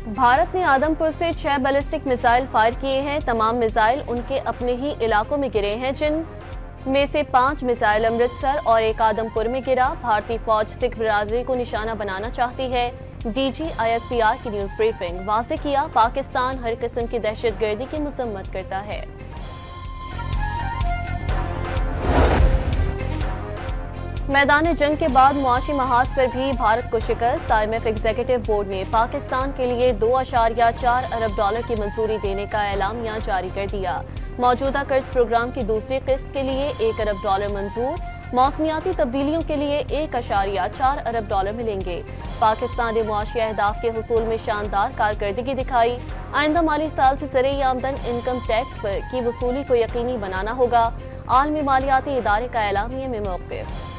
भारत ने आदमपुर से 6 ballistic missile fire किए हैं। तमाम मिसाइल उनके अपने ही इलाकों में गिरे हैं, जिन में से 5 मिसाइल अमृतसर और 1 आदमपुर में गिरा। भारतीय फौज सिख बिरादरी को निशाना बनाना चाहती है। डीजी ISPR की न्यूज ब्रीफिंग। वाज़ेह किया, पाकिस्तान हर किस्म की दहशतगर्दी की मजम्मत करता है। मैदान जंग के बाद मुआशी महाज पर भी भारत को शिकस्त। IMF एग्जीक्यूटिव बोर्ड ने पाकिस्तान के लिए $2.4 अरब की मंजूरी देने का एलामिया जारी कर दिया। मौजूदा कर्ज प्रोग्राम की दूसरी किस्त के लिए $1 अरब मंजूर। मौसमियाती तब्दीलियों के लिए $1.4 अरब मिलेंगे। पाकिस्तान ने मुआशी अहदाफ के हुसूल में शानदार कारकर्दगी दिखाई। आइंदा माली साल से ज़रिए आमदन इनकम टैक्स की वसूली को यकीनी बनाना होगा। आलमी मालियाती इदारे का एलामिया में मौक़िफ़।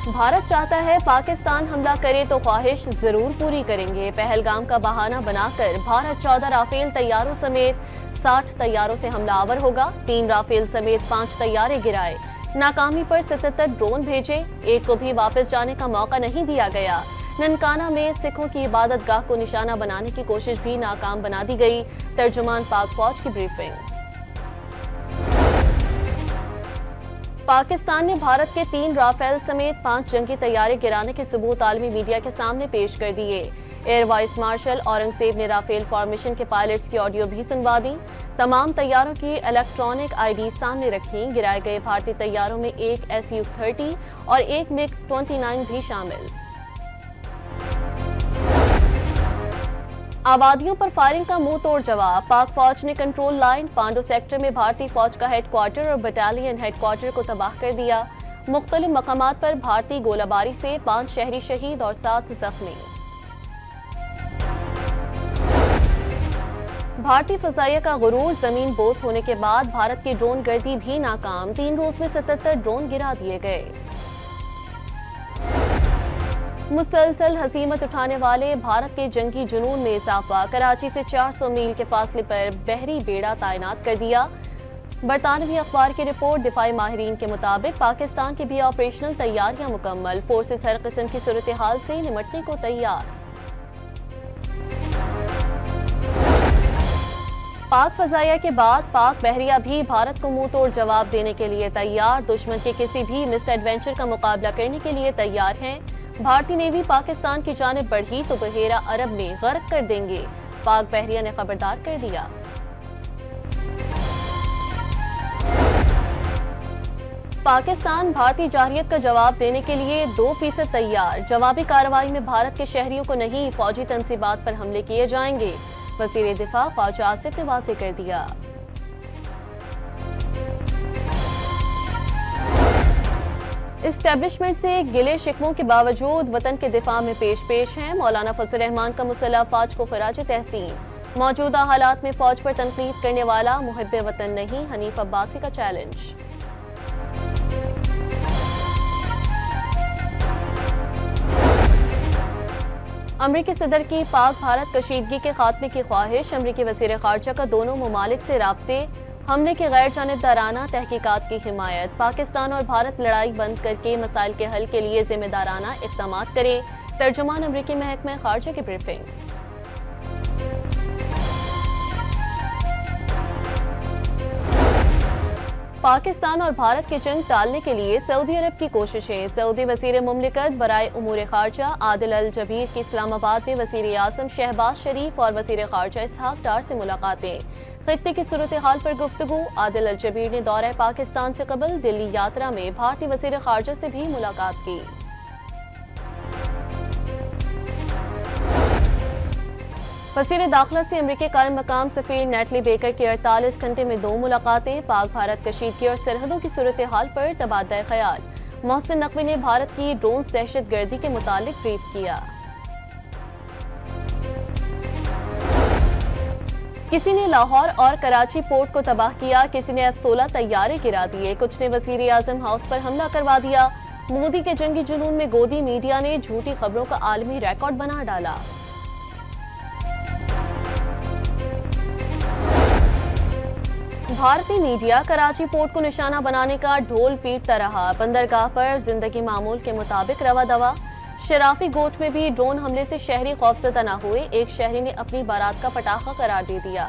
भारत चाहता है पाकिस्तान हमला करे तो ख्वाहिश जरूर पूरी करेंगे। पहलगाम का बहाना बनाकर भारत 14 राफेल तैयारों समेत 60 तैयारों से हमलावर होगा। 3 राफेल समेत 5 तैयारे गिराए। नाकामी पर 77 ड्रोन भेजे। एक को भी वापस जाने का मौका नहीं दिया गया। ननकाना में सिखों की इबादत गाह को निशाना बनाने की कोशिश भी नाकाम बना दी गई। तर्जुमान पाक फौज की ब्रीफिंग। पाकिस्तान ने भारत के 3 राफेल समेत 5 जंगी तैयारे गिराने के सबूत आलमी मीडिया के सामने पेश कर दिए। एयर वाइस मार्शल औरंगजेब ने राफेल फॉर्मेशन के पायलट्स की ऑडियो भी सुनवा दी। तमाम तैयारों की इलेक्ट्रॉनिक ID सामने रखी। गिराए गए भारतीय तैयारों में एक Su-30 और एक MiG-29 भी शामिल। आबादियों पर फायरिंग का मुंह तोड़ जवाब। पाक फौज ने कंट्रोल लाइन पांडो सेक्टर में भारतीय फौज का हेडक्वार्टर और बटालियन हेडक्वार्टर को तबाह कर दिया। मुख्तलिफ मकामात पर भारतीय गोलाबारी से 5 शहरी शहीद और 7 जख्मी। भारतीय फजाइया का गुरूर जमीन बोस होने के बाद भारत की ड्रोन गर्दी भी नाकाम। 3 रोज में 77 ड्रोन गिरा दिए गए। मुसलसल हसीमत उठाने वाले भारत के जंगी जुनून में इजाफा। कराची से 400 मील के फासले पर बहरी बेड़ा तैनात कर दिया। बरतानवी अखबार की रिपोर्ट। दिफाई माहिरीन के मुताबिक पाकिस्तान की भी ऑपरेशनल तैयारियां मुकम्मल। फोर्सेस हर किस्म की सूरत हाल से निमटने को तैयार। पाक फजाइया के बाद पाक बहरिया भी भारत को मुंह तोड़ जवाब देने के लिए तैयार। दुश्मन के किसी भी मिस एडवेंचर का मुकाबला करने के लिए तैयार हैं। भारतीय नेवी पाकिस्तान की जानिब बढ़ी तो बहेरा अरब में गर्क कर देंगे। पाक बहरिया ने खबरदार कर दिया। पाकिस्तान भारतीय जारहियत का जवाब देने के लिए 2% तैयार। जवाबी कार्रवाई में भारत के शहरियों को नहीं, फौजी तंसीबात पर हमले किए जाएंगे। वज़ीर दिफा ख्वाजा आसिफ ने वाज़ेह कर दिया। इस्टेब्लिशमेंट से गिले शिकवों के बावजूद वतन के दिफा में पेश हैं। मौलाना फजल रहमान का मुसल्लह अफवाज को खराज तहसीन। मौजूदा हालात में फौज पर तनकीद करने वाला मुहिब्बे वतन नहीं, हनीफ अब्बासी का चैलेंज। अमरीकी सदर की पाक भारत कशीदगी के खात्मे की ख्वाहिश। अमरीकी वज़ीर ख़ारजा का दोनों ममालिक से राब्ते। हमले के गैर जानिबदाराना तहकीकात की हिमायत। पाकिस्तान और भारत लड़ाई बंद करके मसाइल के हल के लिए जिम्मेदाराना इक़दामात करें। तर्जुमान अमरीकी महकमा ख़ारजा की ब्रीफिंग। पाकिस्तान और भारत की जंग टालने के लिए सऊदी अरब की कोशिशें। सऊदी वज़ीर मुमलिकत बराए उमूर ख़ारजा आदिल अल जबीर की इस्लामाबाद में वज़ीर आज़म शहबाज शरीफ और वज़ीर ख़ारजा इसहाक डार से मुलाकातें। खित्ते की सूरत हाल पर गुफ्तगू। आदिल अल जबीर ने दौरा पाकिस्तान से कबल दिल्ली यात्रा में भारतीय वज़ीर ख़ारजा से भी मुलाकात की। वज़ीर दाखिला से अमरीकी कायम मकाम सफ़ीर नेटली बेकर की 48 घंटे में 2 मुलाकातें। पाक भारत कशीदगी और सरहदों की सूरत हाल पर तबादला ख्याल। मोहसिन नकवी ने भारत की ड्रोन्स दहशत गर्दी के मुतालिक ब्रीफ किया। किसी ने लाहौर और कराची पोर्ट को तबाह किया। किसी ने F-16 तैयारे गिरा दिए। कुछ ने वज़ीर आज़म हाउस पर हमला करवा दिया। मोदी के जंगी जुनून में गोदी मीडिया ने झूठी खबरों का आलमी रिकॉर्ड बना डाला। भारतीय मीडिया कराची पोर्ट को निशाना बनाने का ढोल पीटता रहा। बंदरगाह पर जिंदगी मामूल के मुताबिक रवा दवा। शराफी गोट में भी ड्रोन हमले से शहरी खौफजदा न हुए। एक शहरी ने अपनी बारात का पटाखा करार दे दिया।